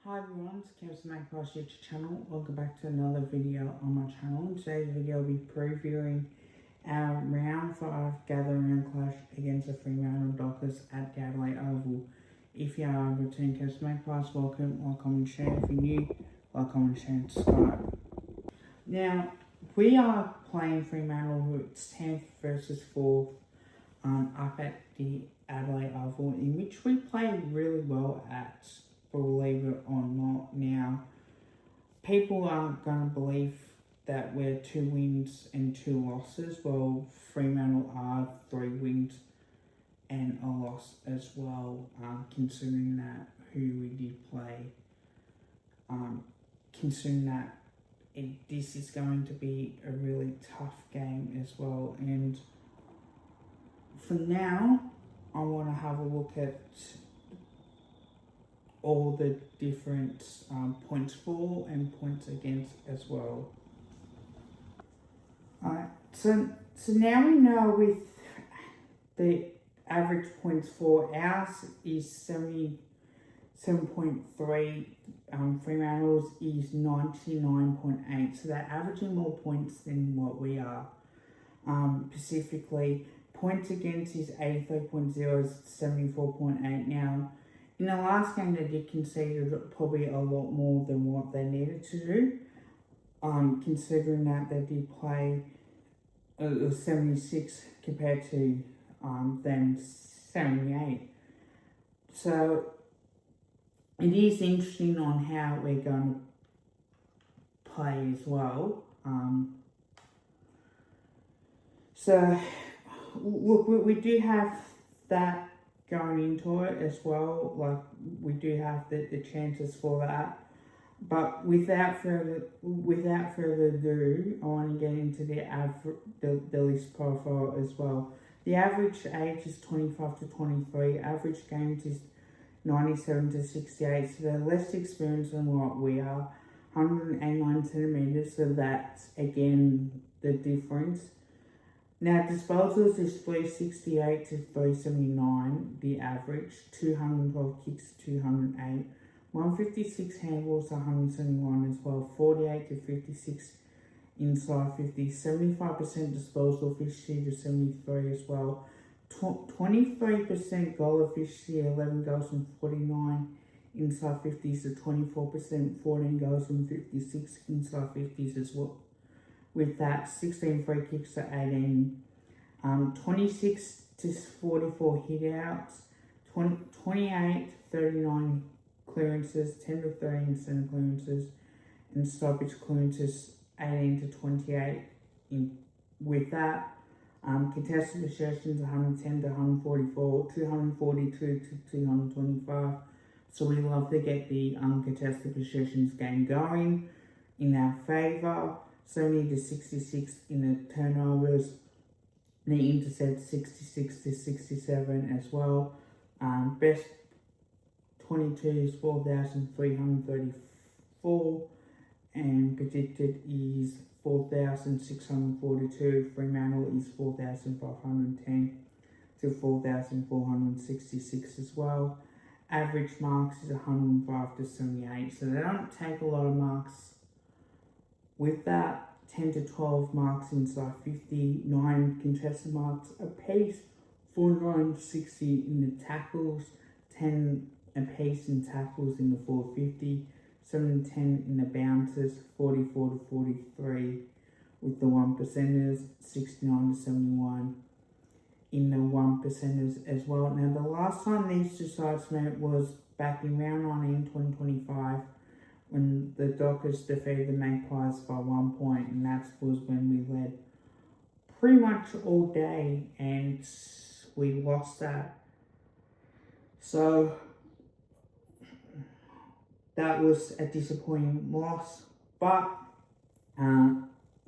Hi everyone, it's Kev's Magpie's YouTube channel. Welcome back to another video on my channel. In today's video, I'll be previewing our round 5 gathering clash against the Fremantle Dockers at the Adelaide Oval. If you are a returning Kev's Magpies, welcome, like, comment, share. If you're new, like, comment, share, and subscribe. Now, we are playing Fremantle, it's 10th versus 4th up at the Adelaide Oval, in which we played really well at, believe it or not. Now, people aren't going to believe that we're 2 wins and 2 losses. Well, Fremantle are 3 wins and a loss as well, considering that who we did play. Considering that this is going to be a really tough game as well. And for now, I want to have a look at all the different points for and points against as well. Alright, so now we know with the average points for, ours is 77.3, Fremantle's is 99.8, so they're averaging more points than what we are. Specifically, points against is 83.0, is 74.8 now. In the last game, they did concede probably a lot more than what they needed to do, considering that they did play 76 compared to them 78. So it is interesting on how we're going to play as well. So look, we do have that going into it as well. Like, we do have the chances for that. But without further ado, I want to get into the list profile as well. The average age is 25 to 23. Average games is 97 to 68. So they're less experienced than what we are. 189 centimeters. So that's again the difference. Now, disposals is 368 to 379, the average, 212 kicks, 208, 156 handballs, 171 as well, 48 to 56 inside 50, 75% disposal efficiency to 73 as well, 23% goal efficiency, 11 goals from 49 inside 50s to 24%, 14 goals from 56 inside 50s as well. With that, 16 free kicks to 18, 26 to 44 hit-outs, 28 to 39 clearances, 10 to 13 centre clearances, and stoppage clearances 18 to 28. With that, contested possessions 110 to 144, 242 to 225. So we love to get the contested possessions game going in our favour. 70 to 66 in the turnovers, the intercept 66 to 67 as well. Best 22 is 4,334 and predicted is 4,642. Fremantle is 4,510 to 4,466 as well. Average marks is 105 to 78, so they don't take a lot of marks. With that, 10 to 12 marks inside 50, 9 contested marks apiece, 460 in the tackles, 10 apiece in tackles in the 450, 7 to 10 in the bounces, 44 to 43 with the 1 percenters, 69 to 71 in the 1 percenters as well. Now, the last time these two sides met was back in round 19, 2025. When the Dockers defeated the Magpies by 1 point, and that was when we led pretty much all day, and we lost that. So that was a disappointing loss, but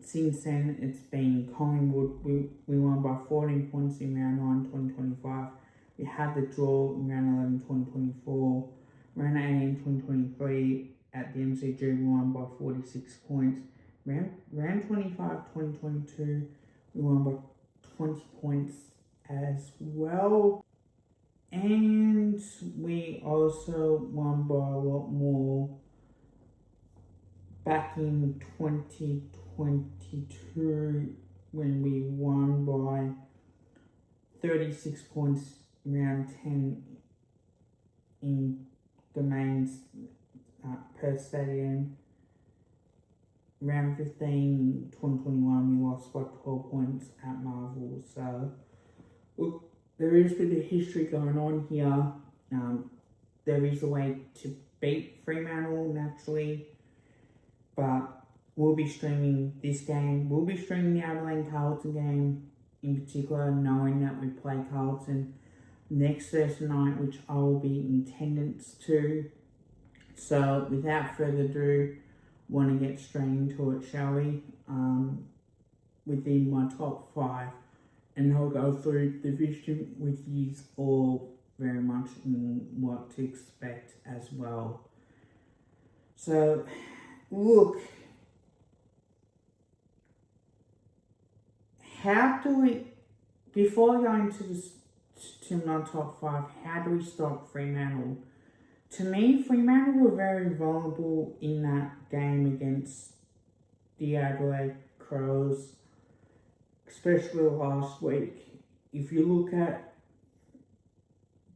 since then it's been Collingwood. We won by 14 points in round 9, 2025. We had the draw in round 11, 2024, round 18, 2023. At the MCG, we won by 46 points. Round 25, 2022, we won by 20 points as well. And we also won by a lot more back in 2022 when we won by 36 points round 10 in the mains Perth Stadium. Round 15, 2021, we lost by 12 points at Marvel. So, look, there is a bit of history going on here. There is a way to beat Fremantle naturally, but we'll be streaming this game. We'll be streaming the Adelaide Carlton game in particular, knowing that we play Carlton next Thursday night, which I will be in attendance to. So, without further ado, want to get straight into it, shall we? Within my top 5, and I'll go through the vision with you all very much in what to expect as well. So, look, how do we, before going to my top 5, how do we stop Fremantle? To me, Fremantle were very vulnerable in that game against the Adelaide Crows, especially last week. If you look at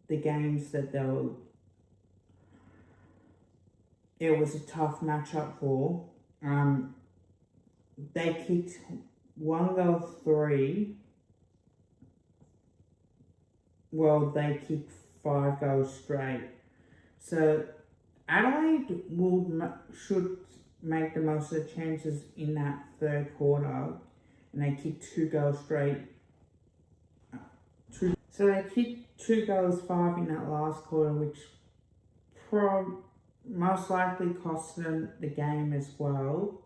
the games that it was a tough matchup for, they kicked 1 goal 3. Well, they kicked 5 goals straight. So Adelaide should make the most of the chances in that third quarter, and they kicked 2 goals straight. So they kicked 2 goals 5 in that last quarter, which most likely cost them the game as well.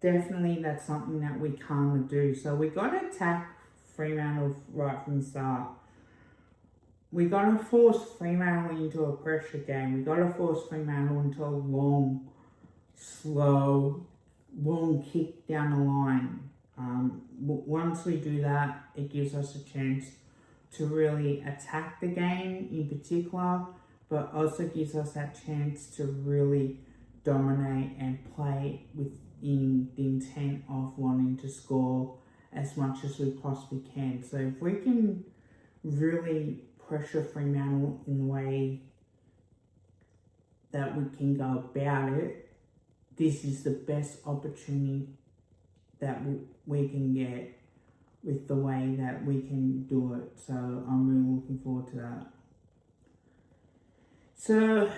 Definitely that's something that we can't do. So we got to attack Fremantle right from the start. We got to force Fremantle into a pressure game. We got to force Fremantle into a long, slow, long kick down the line. Once we do that, it gives us a chance to really attack the game in particular, but also gives us that chance to really dominate and play within the intent of wanting to score as much as we possibly can. So if we can really pressure Fremantle in the way that we can go about it, this is the best opportunity that we can get with the way that we can do it. So I'm really looking forward to that. So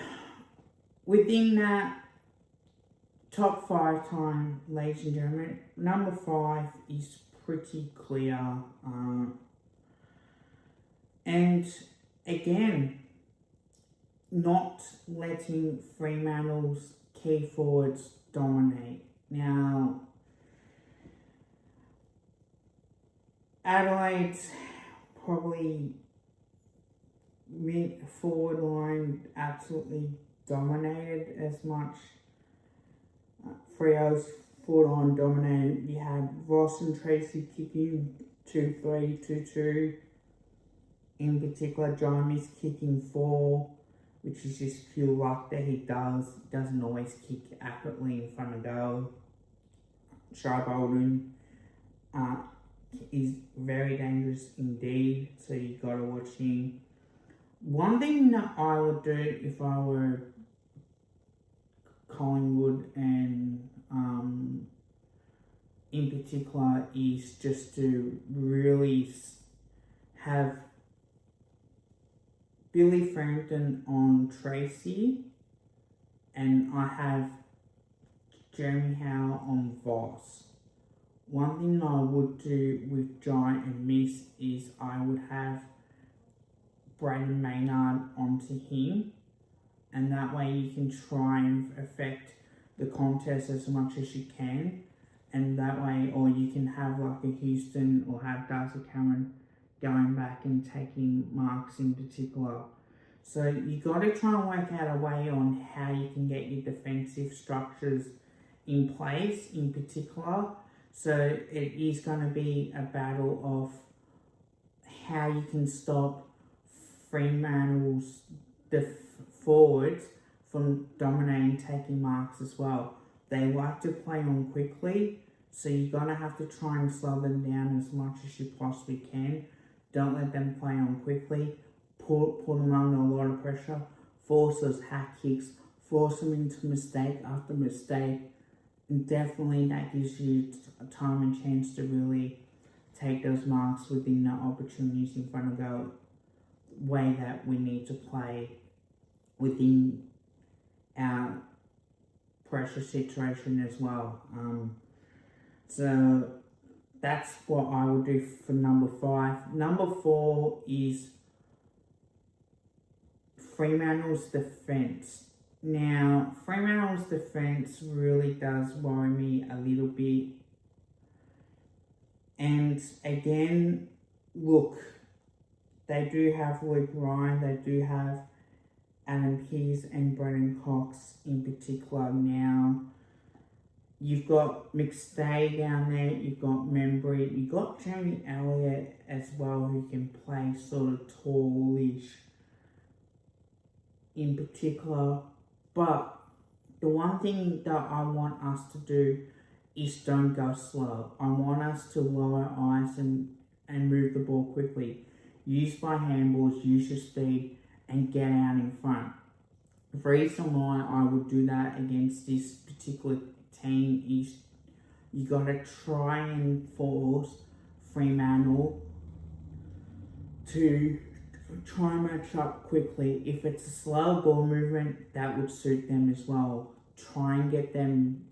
within that top 5 time, ladies and gentlemen, number 5 is pretty clear. And again, not letting Fremantle's key forwards dominate. Now, Adelaide's probably mid-forward line absolutely dominated as much. Freo's forward line dominated. You had Ross and Tracy kicking 2-3, 2-2. In particular, Jeremy's kicking 4, which is just pure luck that he doesn't always kick accurately in front of goal. Shy Bolden is very dangerous indeed, so you got to watch him. One thing that I would do if I were Collingwood and in particular is just to really have Billy Frampton on Tracy, and I have Jeremy Howe on Voss. One thing I would do with Giant and Miss is I would have Braden Maynard onto him, and that way you can try and affect the contest as much as you can, and that way, or you can have like a Houston or have Darcy Cameron going back and taking marks in particular. So you got to try and work out a way on how you can get your defensive structures in place in particular. So it is going to be a battle of how you can stop Fremantle's forwards from dominating, taking marks as well. They like to play on quickly, so you're going to have to try and slow them down as much as you possibly can. Don't let them play on quickly. Put them under a lot of pressure. Force those hack kicks. Force them into mistake after mistake. And definitely that gives you a time and chance to really take those marks within the opportunities in front of the way that we need to play within our pressure situation as well. So that's what I will do for number 5. Number 4 is Fremantle's defence. Now, Fremantle's defence really does worry me a little bit. And again, look, they do have Luke Ryan, they do have Adam Pearce and Brendan Cox in particular now. You've got McStay down there, you've got Membry, you've got Jamie Elliott as well, who can play sort of tallish in particular. But the one thing that I want us to do is don't go slow. I want us to lower ice and move the ball quickly. Use my handballs, use your speed, and get out in front. The reason why I would do that against this particular team is you got to try and force Fremantle to try and match up quickly. If it's a slow ball movement, that would suit them as well. Try and get them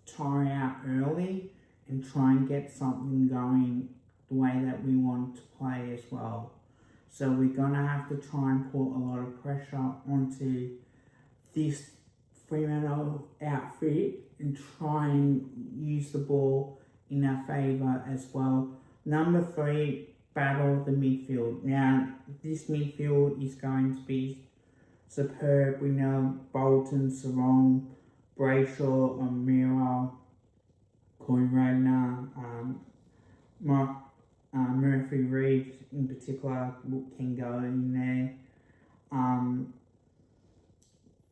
tire out early and try and get something going the way that we want to play as well. So we're going to have to try and put a lot of pressure onto this Fremantle outfit and try and use the ball in our favour as well. Number 3, battle the midfield. Now, this midfield is going to be superb. We know Bolton, Sarong, Brayshaw, O'Meara, Coy Radner, Murphy Reed in particular can go in there.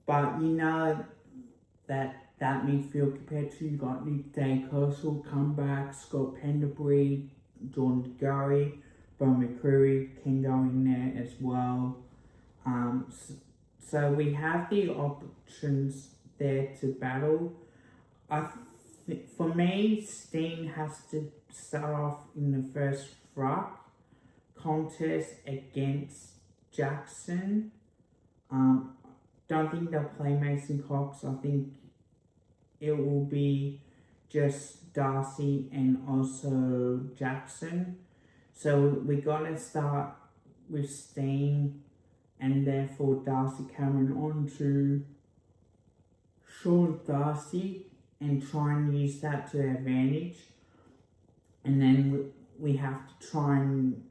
But you know that midfield compared to, you got Nick Dacos will come back, Scott Penderbury, Jordan Gurry, Bo McCreary can go in there as well. So we have the options there to battle. For me, Steen has to start off in the first ruck contest against Jackson. Don't think they'll play Mason Cox. I think it will be just Darcy and also Jackson. So we're going to start with Steen and therefore Darcy Cameron on to Sean Darcy and try and use that to their advantage. And then we have to try and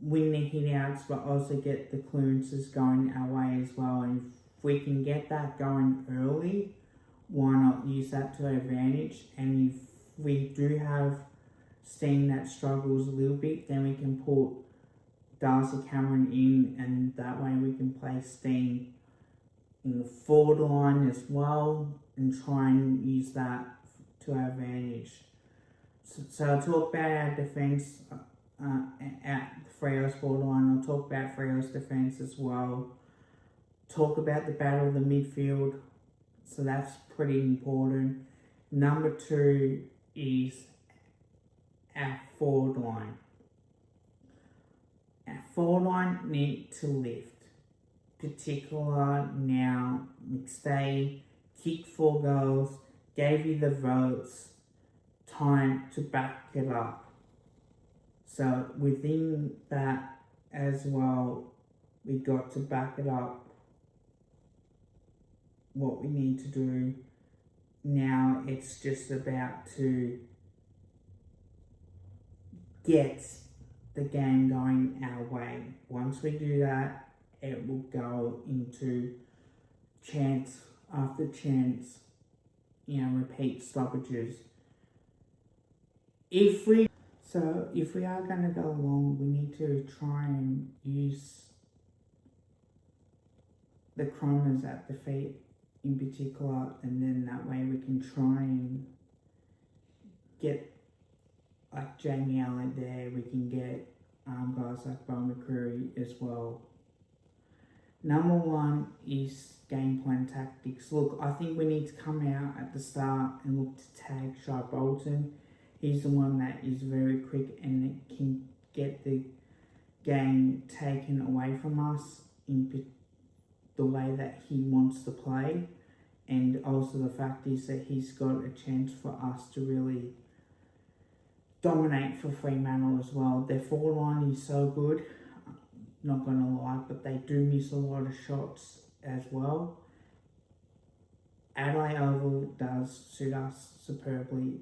win the hit-outs but also get the clearances going our way as well. And if we can get that going early, why not use that to our advantage? And if we do have Steen that struggles a little bit, then we can put Darcy Cameron in, and that way we can play Steen in the forward line as well and try and use that to our advantage. So I'll talk about our defence at Freo's forward line. I'll talk about Freo's defence as well. Talk about the battle of the midfield. So that's pretty important. Number 2 is our forward line. Our forward line need to lift. Particular now, McStay kicked 4 goals, gave you the votes, time to back it up. So within that as well, we got to back it up. What we need to do now, it's just about to get the game going our way. Once we do that, it will go into chance after chance, repeat stoppages. So So if we are going to go along, we need to try and use the chromas at the feet in particular, and then that way we can try and get like Jamie Allen there, we can get guys like Bo McCreary as well. Number one is game plan tactics. Look, I think we need to come out at the start and look to tag Shy Bolton. He's the one that is very quick and can get the game taken away from us in the way that he wants to play. And also the fact is that he's got a chance for us to really dominate for Fremantle as well. Their forward line is so good, not going to lie, but they do miss a lot of shots as well. Adelaide Oval does suit us superbly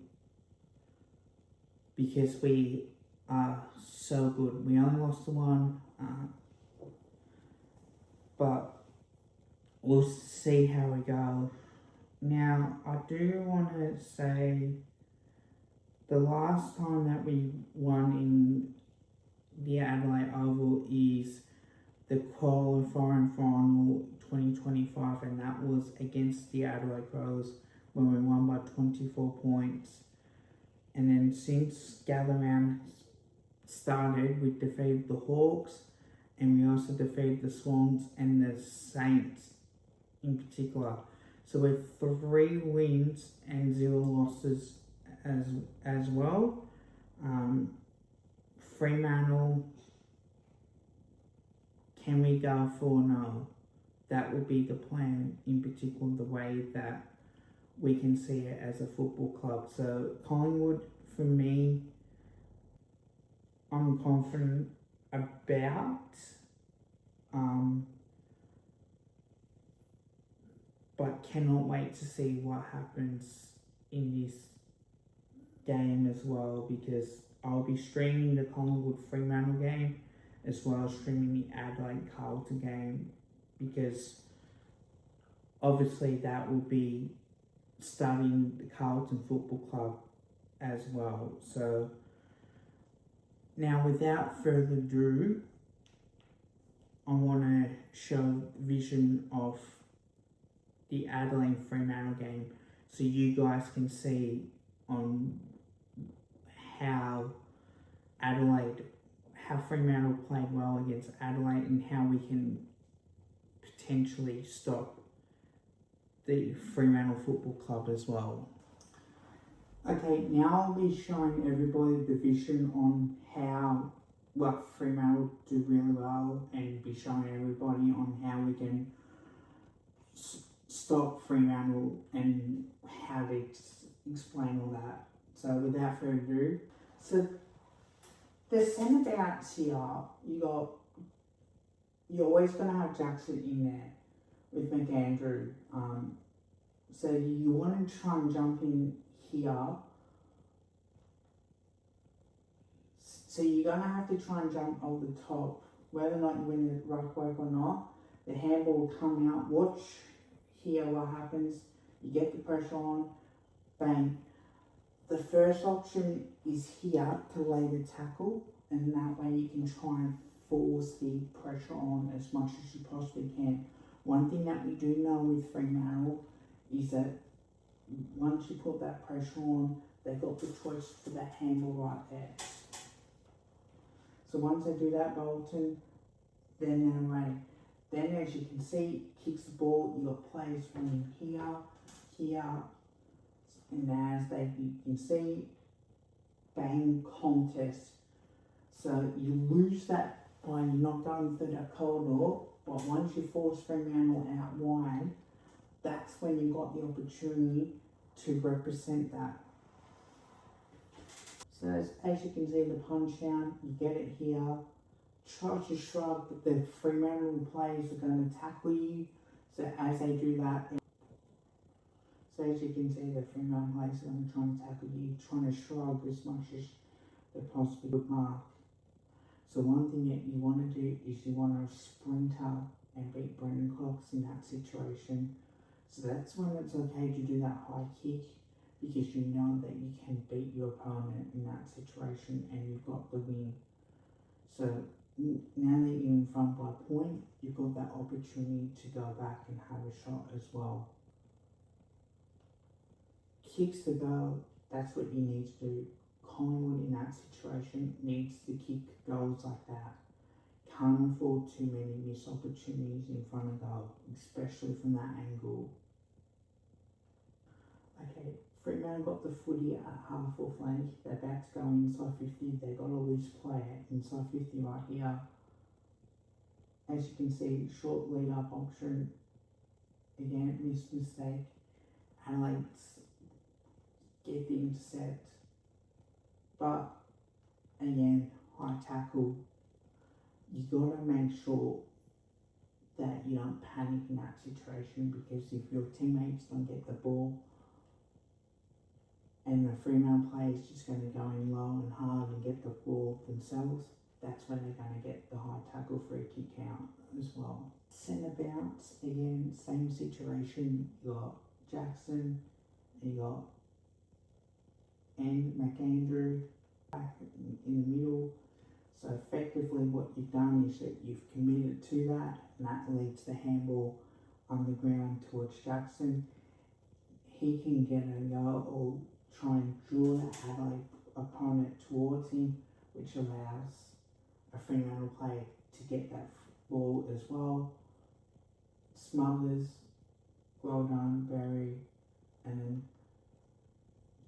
because we are so good. We only lost the one, but we'll see how we go. Now, I do want to say the last time that we won in the Adelaide Oval is the qualifying final 2025, and that was against the Adelaide Crows when we won by 24 points. And then since Gather Round started, we defeated the Hawks, and we also defeated the Swans and the Saints in particular. So we're 3 wins and 0 losses as well. Fremantle, can we go 4-0? That will be the plan, in particular the way that we can see it as a football club. So Collingwood, for me, I'm confident about. But cannot wait to see what happens in this game as well, because I'll be streaming the Collingwood Fremantle game as well as streaming the Adelaide Carlton game, because obviously that will be studying the Carlton Football Club as well. So now, without further ado, I want to show vision of the Adelaide Fremantle game so you guys can see on how Fremantle played well against Adelaide and how we can potentially stop the Fremantle Football Club as well. Okay, now I'll be showing everybody the vision on how Fremantle do really well, and be showing everybody on how we can stop Fremantle and how to explain all that. So without further ado, so the centre backs here, you're always going to have Jackson in there with McAndrew. So you want to try and jump in here. So you're going to have to try and jump over the top. Whether or not you win the ruck work or not, the handball will come out. Watch here what happens. You get the pressure on, bang. The first option is here to lay the tackle, and that way you can try and force the pressure on as much as you possibly can. One thing that we do know with Fremantle is that once you put that pressure on, they've got the choice for the handle right there. So once they do that, Bolton, then they're away. Then, as you can see, kicks the ball. You've got players running here, and as you can see, bang, contest. So you lose that by not going through that corridor, but once you force Fremantle out wide, that's when you've got the opportunity to represent that. So as you can see, the punch down, you get it here. Try to shrug, but the Fremantle players are going to tackle you. So as they do that, so as you can see, the Fremantle players are going to try and tackle you, trying to shrug as much as they possibly could mark. So one thing that you want to do is you want to sprinter and beat Brendan Cox in that situation. So that's when it's okay to do that high kick. because you know that you can beat your opponent in that situation and you've got the win. So now that you're in front by a point, you've got that opportunity to go back and have a shot as well. Kicks to go, that's what you need to do. Collingwood in that situation needs to kick goals like that. Can't afford too many missed opportunities in front of goal, especially from that angle. Okay, Fremantle got the footy at half or flank. They're about to go inside 50. They got a loose player inside 50 right here. As you can see, short lead up option. Again, mistake. Alex get the intercept. But again, high tackle. You gotta make sure that you don't panic in that situation, because if your teammates don't get the ball and the Fremantle player is just going to go in low and hard and get the ball themselves, that's when they're going to get the high tackle free kick out as well. Centre bounce, again, same situation. You got Jackson, you got McAndrew back in the middle. So effectively what you've done is that you've committed to that, and that leads the handball on the ground towards Jackson. He can get a go or try and draw that Adelaide opponent towards him, which allows a Fremantle player to get that ball as well. Smothers, well done, Barry, and then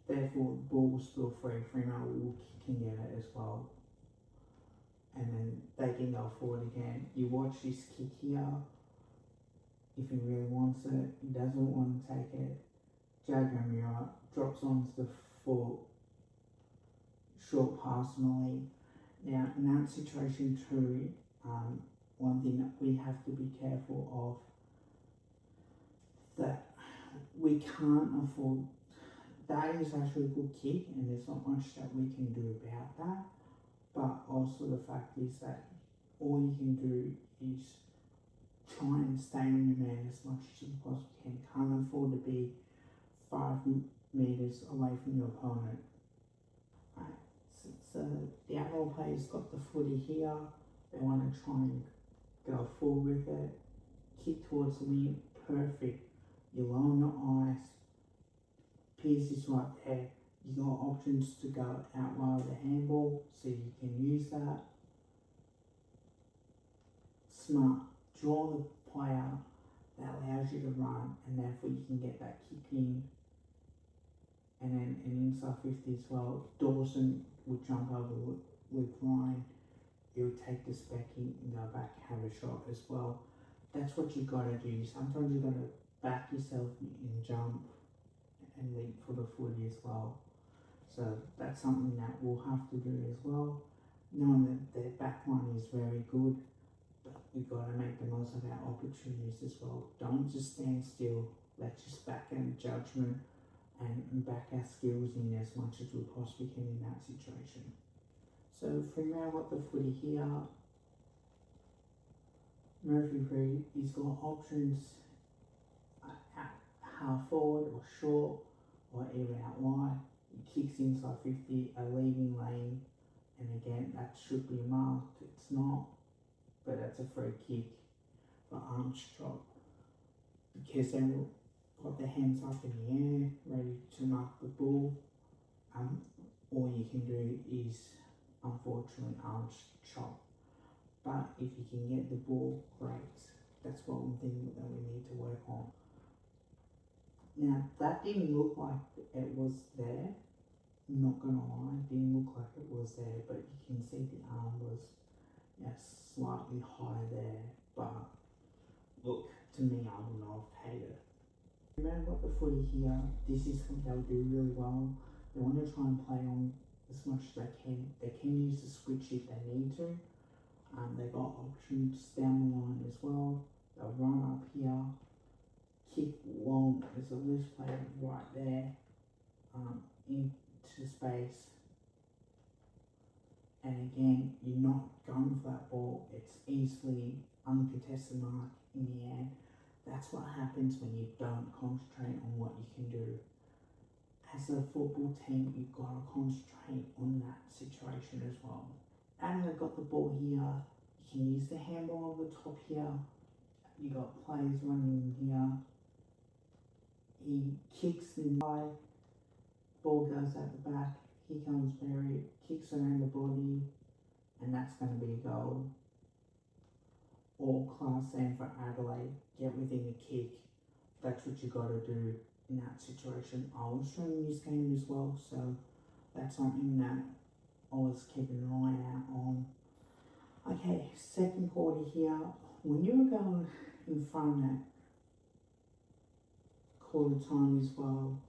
therefore the ball was still free. Fremantle can get it as well. And then they can go forward again. You watch this kick here. If he really wants it, he doesn't want to take it. Jago Mira drops onto the foot. Short pass Molly. Now in that situation too, one thing that we have to be careful of, that we can't afford. That is actually a good kick, and there's not much that we can do about that. But also the fact is that all you can do is try and stay on your man as much as you possibly can. Can't afford to be 5 metres away from your opponent. Right. So the Admiral player's got the footy here. They want to try and go forward with it. Kick towards the wing. Perfect. You're low on your ice. Pierce is right there. You got options to go out wide of the handball, so you can use that. Smart. Draw the player that allows you to run, and therefore you can get that kick in. And then an inside 50 as well. Dawson would jump over Luke Ryan. He would take the specky and go back and have a shot as well. That's what you got to do. Sometimes you got to back yourself and jump and leap for the footy as well. So that's something that we'll have to do as well. Knowing that their back line is very good, but we've got to make the most of our opportunities as well. Don't just stand still. Let's just back our judgment and back our skills in as much as we possibly can in that situation. So Fremantle got the footy here. Murphy Reed, he's got options at half forward or short or even out wide. He kicks inside 50, a leading lane, and again that should be marked. It's not, but that's a free kick for Armstrong, because they've got their hands up in the air ready to mark the ball. All you can do is unfortunately arm chop, but if you can get the ball, great. That's one thing that we need to work on. Now that didn't look like it was there, I'm not gonna lie, it didn't look like it was there, but you can see the arm was slightly high there, but look, to me I would not have paid it. Remember what the footy here, this is what they'll do really well. They want to try and play on as much as they can. They can use the switch if they need to. They've got options down the line as well. They'll run up here, kick long, there's a loose player right there, into space. And again, you're not going for that ball. It's easily uncontested mark in the air. That's what happens when you don't concentrate on what you can do. as a football team, you've got to concentrate on that situation as well. Adelaide got the ball here. You can use the handball over the top here. You got players running here. He kicks the high. Ball goes at the back. Here comes Berry. Kicks around the body. And that's going to be a goal. All class and for Adelaide. Get within a kick. That's what you got to do in that situation. I was streaming this game as well, so that's something that I was keeping an eye out on. Okay, second quarter here. When you're going in front of that quarter time as well,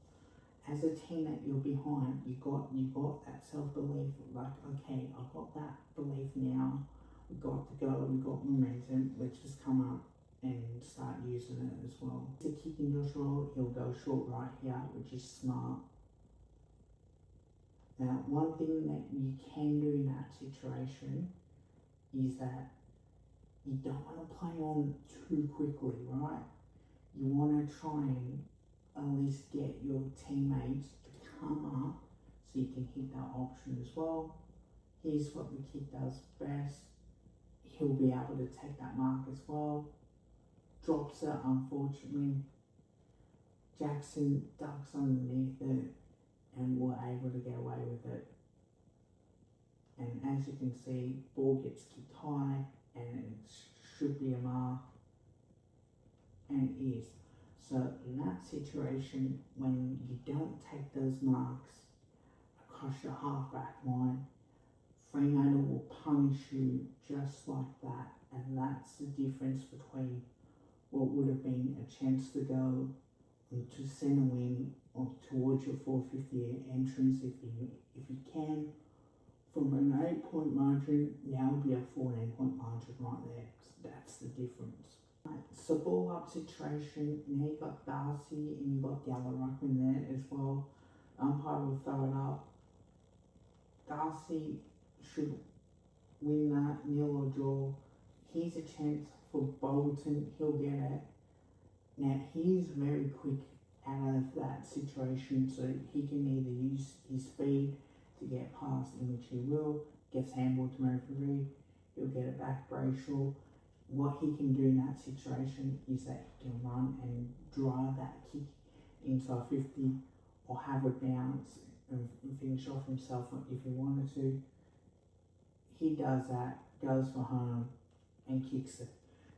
as a team that you're behind, you got that self-belief, like, okay, I've got that belief now, we got to go, we got momentum, let's just come up and start using it as well. To kick in Josh Roll, he'll go short right here, which is smart. Now, one thing that you can do in that situation is that you don't want to play on too quickly, right? You want to try and at least get your teammates to come up so you can hit that option as well. Here's what the kick does best. He'll be able to take that mark as well. Drops it, unfortunately. Jackson ducks underneath it and we're able to get away with it. And as you can see, ball gets kicked high and it should be a mark, and it is. So in that situation, when you don't take those marks across your half-back line, Fremantle will punish you just like that, and that's the difference between what would have been a chance to go to centre wing or towards your 450 entrance if you can. From an 8-point margin, now will be a 14-point margin right there. So that's the difference. Right, so ball up situation, now you got Darcy and you got Gallagher in there as well. Umpire will throw it up. Darcy should win that, nil or draw. Here's a chance for Bolton, he'll get it. Now he's very quick out of that situation, so he can either use his speed to get past, in which he will, gets handball to referee, he'll get it back Brayshaw. What he can do in that situation is that he can run and drive that kick inside 50 or have a bounce and finish off himself if he wanted to. He does that, goes for home and kicks it.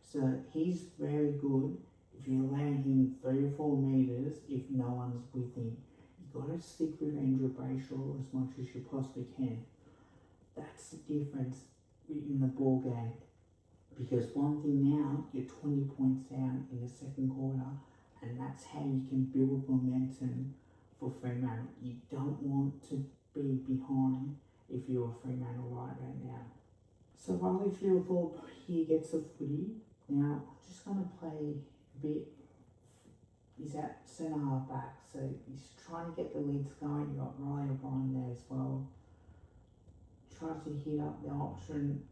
So he's very good if you allow him 3 or 4 metres if no one's with him. You've got to stick with Andrew Brayshaw as much as you possibly can. That's the difference in the ball game. Because one thing now, you're 20 points down in the second quarter, and that's how you can build momentum for Fremantle. You don't want to be behind if you're Fremantle right now. So Riley Fieldthorpe here gets a footy. Now, I'm just going to play a bit. He's at centre half back, so he's trying to get the leads going. You've got Riley O'Brien there as well. Tries to hit up the option.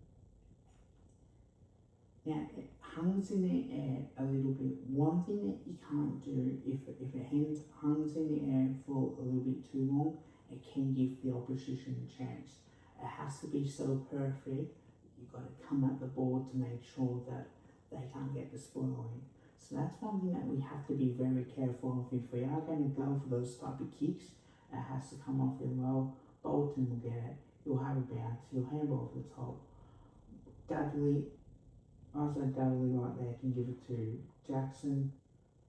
Now, it hangs in the air a little bit. One thing that you can't do, if it hangs in the air for a little bit too long, it can give the opposition a chance. It has to be so perfect. You've got to come at the board to make sure that they can't get the spoiling. So that's one thing that we have to be very careful of. If we are going to go for those type of kicks, it has to come off really well. Bolton will get it. He'll have a bounce. He'll handball over the top. Dudley right there can give it to Jackson,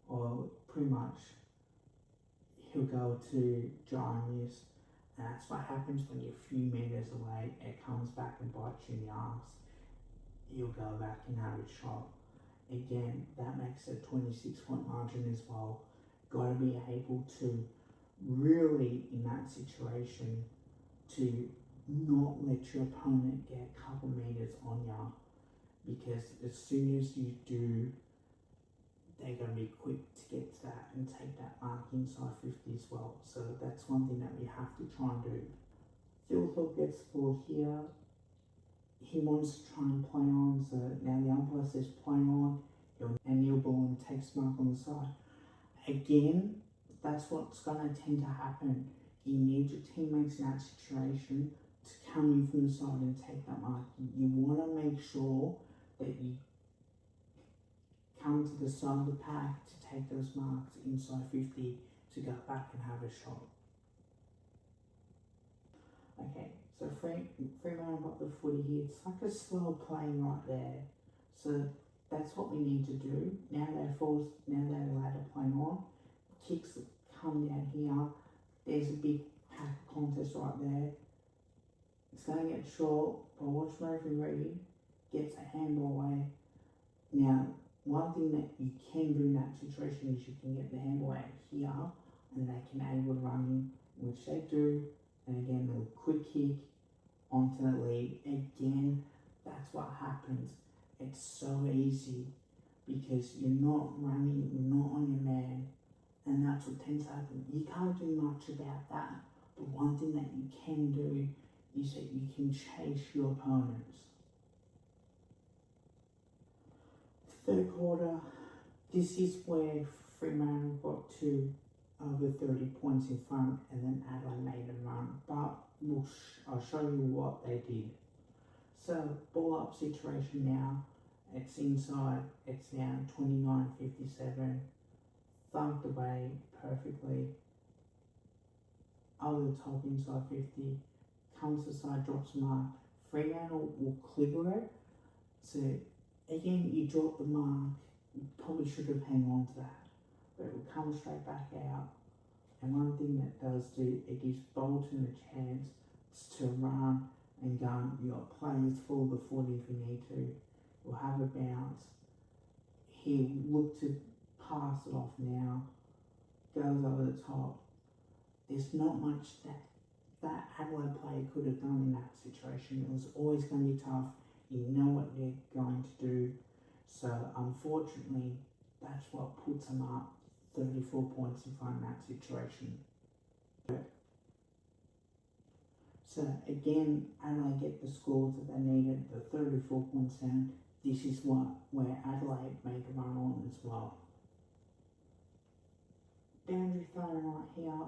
or pretty much he'll go to Giants. And that's what happens when you're a few metres away. It comes back and bites you in the arse. You'll go back and have a shot. Again, that makes a 26-point margin as well. Got to be able to really, in that situation, to not let your opponent get a couple metres on you. Because as soon as you do, they're going to be quick to get to that and take that mark inside 50 as well. So that's one thing that we have to try and do. Fieldthorpe gets the ball here. He wants to try and play on, so now the umpire says play on, and Neil Bullen takes mark on the side. Again, that's what's going to tend to happen. You need your teammates in that situation to come in from the side and take that mark. You want to make sure that you come to the side of the pack to take those marks inside 50 to go back and have a shot. Okay, so Fremantle got the footy here. It's like a slow play right there. So that's what we need to do. Now they're allowed to play on. Kicks come down here. There's a big pack contest right there. It's going to get short, but watch referee gets a handball away. Now, one thing that you can do in that situation is you can get the handball out here and they can able to run in, which they do. And again, a quick kick onto the lead. Again, that's what happens. It's so easy because you're not running, you're not on your man, and that's what tends to happen. You can't do much about that, but one thing that you can do is that you can chase your opponents. Third quarter, this is where Fremantle got to over 30 points in front, and then Adelaide made a run, but I'll show you what they did. So, ball up situation now, it's inside, it's now 29-57, thumped away perfectly, over the top inside 50, comes to side, drops mark, Fremantle will clear it, so again, you drop the mark, you probably should have hung on to that, but it will come straight back out. And one thing that does do, it gives Bolton a chance to run and gun. You've got players full of the footy if you need to. We'll have a bounce. He looked to pass it off now. Goes over the top. There's not much that Adelaide player could have done in that situation. It was always going to be tough. You know what they're going to do. So unfortunately, that's what puts them up 34 points in front of that situation. So again, Adelaide get the scores that they needed, the 34 points down. This is where Adelaide made a run on as well. Boundary thrown right here.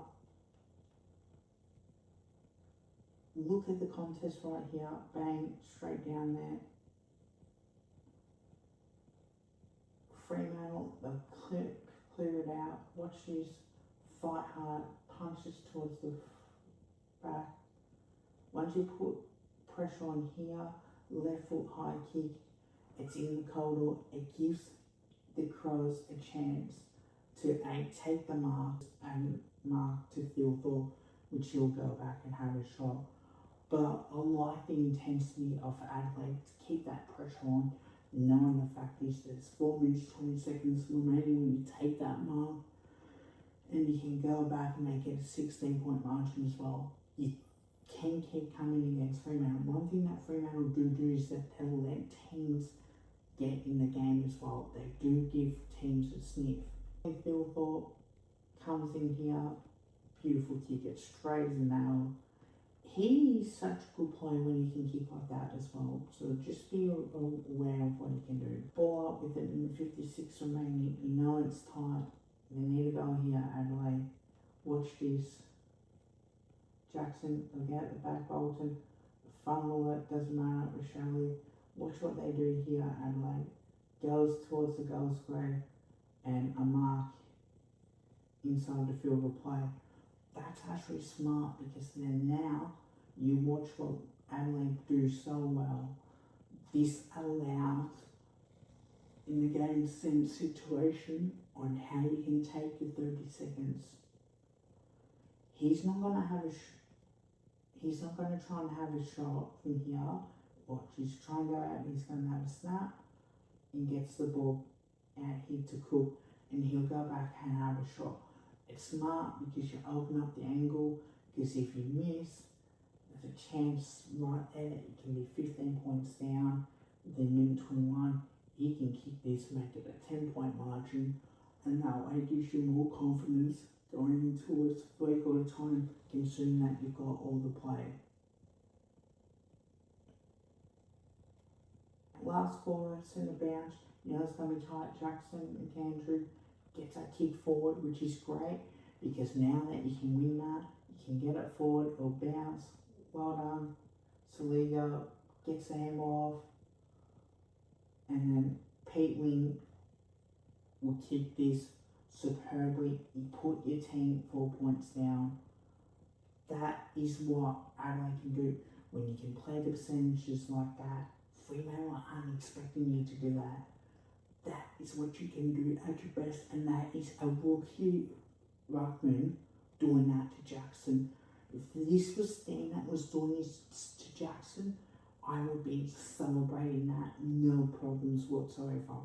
Look at the contest right here. Bang, straight down there. Fremantle, they'll clear it out. Watch this. Fight hard. Punches towards the back. Once you put pressure on here, left foot high kick, it's in the corridor. It gives the Crows a chance to take the mark and mark to Filthorpe, which he'll go back and have a shot. But I like the intensity of Adelaide to keep that pressure on, knowing the fact is there's 4 minutes 20 seconds remaining when you take that mark, and you can go back and make it a 16-point margin as well. You can keep coming against Fremantle. One thing that Fremantle do is that they'll let teams get in the game as well. They do give teams a sniff. Filthorpe comes in here, beautiful kick, it straight as a nail. He is such a good player when he can kick like that as well. So just be aware of what he can do. Ball up with it in the 56 remaining. You know it's tight. They need to go here, Adelaide. Watch this. Jackson, they'll get the back Bolton. Fumble it, doesn't matter with Shelley. Watch what they do here, Adelaide. Goes towards the goal square and a mark inside the field of play. That's actually smart because then now you watch what Adelaide do so well. This allows in the game sense situation on how you can take your 30 seconds. He's not going to have he's not going to try and have a shot from here. Watch, he's trying to go out and he's going to have a snap and gets the ball out here to Cook, and he'll go back and have a shot. It's smart because you open up the angle, because if you miss, there's a chance right there that you can be 15 points down within minute 21. You can kick this, make it a 10-point margin, and that way it gives you more confidence going into its third quarter time, considering that you've got all the play. Last quarter, centre bounce, you know it's going to be tight. Jackson and Andrew gets that kick forward, which is great. because now that you can win that, you can get it forward, it'll bounce. Well done. Saliga gets the handball off, and then Pete Wing will kick this superbly. You put your team 4 points down. That is what Adelaide can do. When you can play the percentages like that, Fremantle aren't expecting you to do that. That is what you can do at your best, and that is a rookie ruckman doing that to Jackson. If this was Stan that was doing this to Jackson, I would be celebrating that, no problems whatsoever.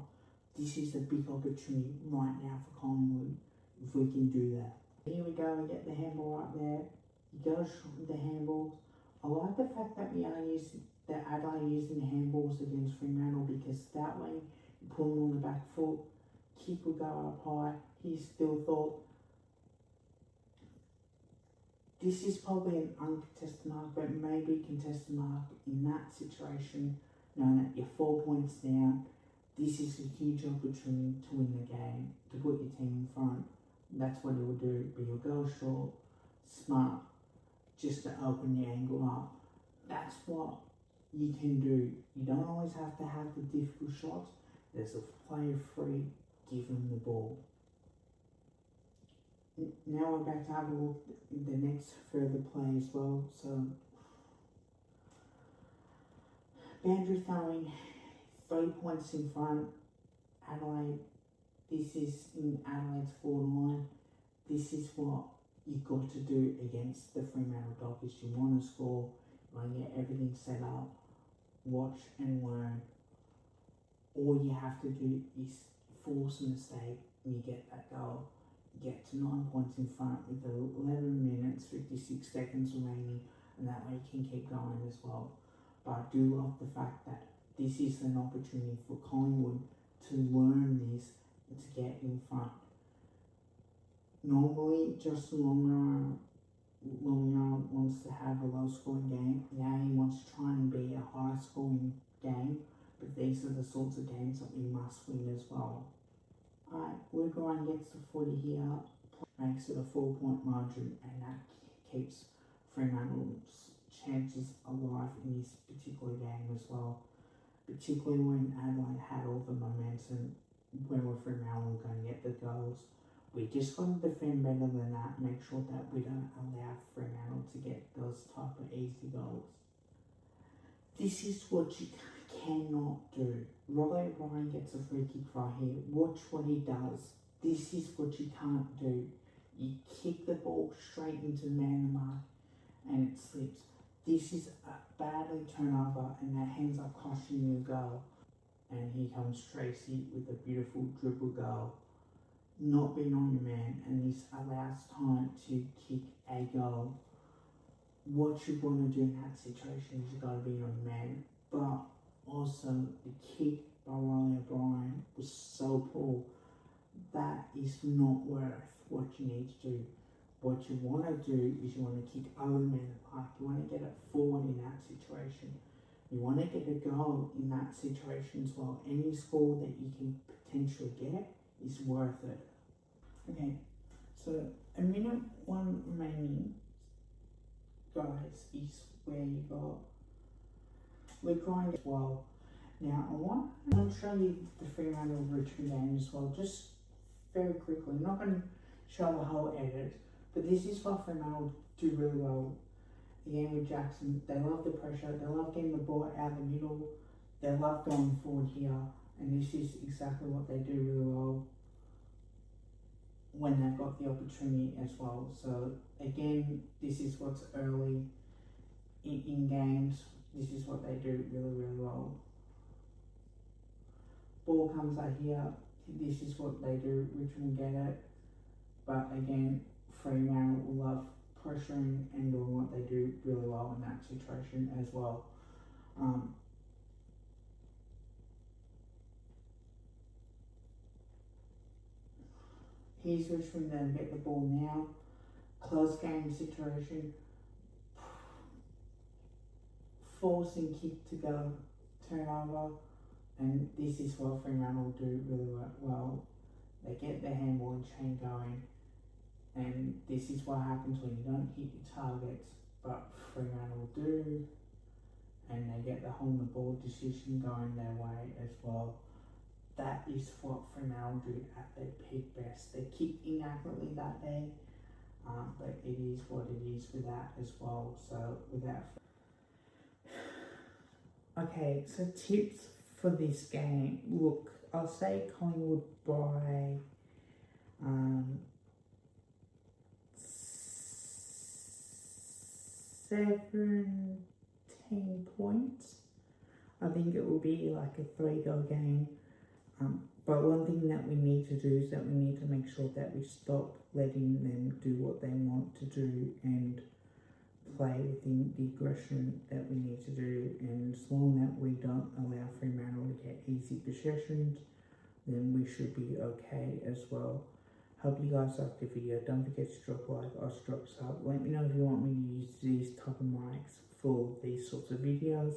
This is a big opportunity right now for Collingwood if we can do that. Here we go, we get the handball right there. You go with the handballs. I like the fact that Adelaide using handballs against Fremantle, because that way you put them on the back foot, kick will go up high. He still thought this is probably an uncontested mark, but maybe a contested mark in that situation, knowing that you're 4 points down. This is a huge opportunity to win the game, to put your team in front. That's what he'll do, but he'll go short, smart, just to open the angle up. That's what you can do. You don't always have to have the difficult shots. There's a player free, give him the ball. Now we're back to have a look at the next further play as well. So, boundary throwing, 3 points in front. Adelaide, this is in Adelaide's forward line. This is what you've got to do against the Fremantle Dockers. You want to score, you want to get everything set up, watch and learn. All you have to do is force a mistake and you get that goal. You get to 9 points in front with 11 minutes, 56 seconds remaining, and that way you can keep going as well. But I do love the fact that this is an opportunity for Collingwood to learn this and to get in front. Normally, Justin Longyard wants to have a low scoring game. Now he wants to try and be a high scoring game, but these are the sorts of games that we must win as well. Alright, Luke Ryan gets the footy here, makes it a 4 point margin, and that keeps Fremantle's chances alive in this particular game as well. Particularly when Adelaide had all the momentum, when we're Fremantle going to get the goals. We just got to defend better than that, make sure that we don't allow Fremantle to get those type of easy goals. This is what you cannot do. Rolly O'Brien gets a free kick right here. Watch what he does. This is what you can't do. You kick the ball straight into the man mark and it slips. This is a badly turnover and that ends up costing you a goal. And here comes Tracy with a beautiful dribble goal. Not being on your man, and this allows time to kick a goal. What you want to do in that situation is you got to be on your man, but also the kick by Rolly O'Brien was so poor. That is not worth what you need to do. What you want to do is you want to kick over the man in the park. You want to get it forward in that situation. You want to get a goal in that situation as well. Any score that you can potentially get is worth it. Okay, so a minute one remaining, guys, is where you got Luke Ryan as well. Now I want to show you the Fremantle Richmond game as well, just very quickly. I'm not going to show the whole edit, but this is what Fremantle do really well. Again with Jackson, they love the pressure, they love getting the ball out of the middle, they love going forward here, and this is exactly what they do really well when they've got the opportunity as well. So again, this is what's early in games, this is what they do really well. Ball comes out here, this is what they do, Richmond get it, but again, Fremantle will love pressuring and doing what they do really well in that situation as well. Here's Richmond then get the ball now. Close game situation. Forcing kick to go turnover. And this is what Fremantle do really well. They get their handball and chain going. And this is what happens when you don't hit your targets, but Fremantle do, and they get the home the ball decision going their way as well. That is what Fremantle do at their peak best. They kicked inaccurately that day, but it is what it is with that as well. So without, okay, so tips for this game. Look, I'll say Collingwood by 17 points. I think it will be like a 3-goal game. But one thing that we need to do is that we need to make sure that we stop letting them do what they want to do and play within the aggression that we need to do. And as long as we don't allow Fremantle to get easy possessions, then we should be okay as well. Hope you guys liked the video. Don't forget to drop a like or drop a sub. Let me know if you want me to use these type of mics for these sorts of videos.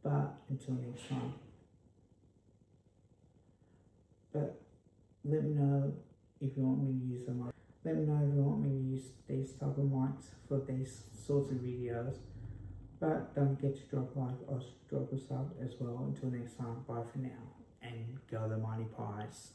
But until next time. But let me know if you want me to use them. Let me know if you want me to use these type of mics for these sorts of videos. But don't forget to drop a like or drop a sub as well. Until next time, bye for now. And go the Mighty Pies.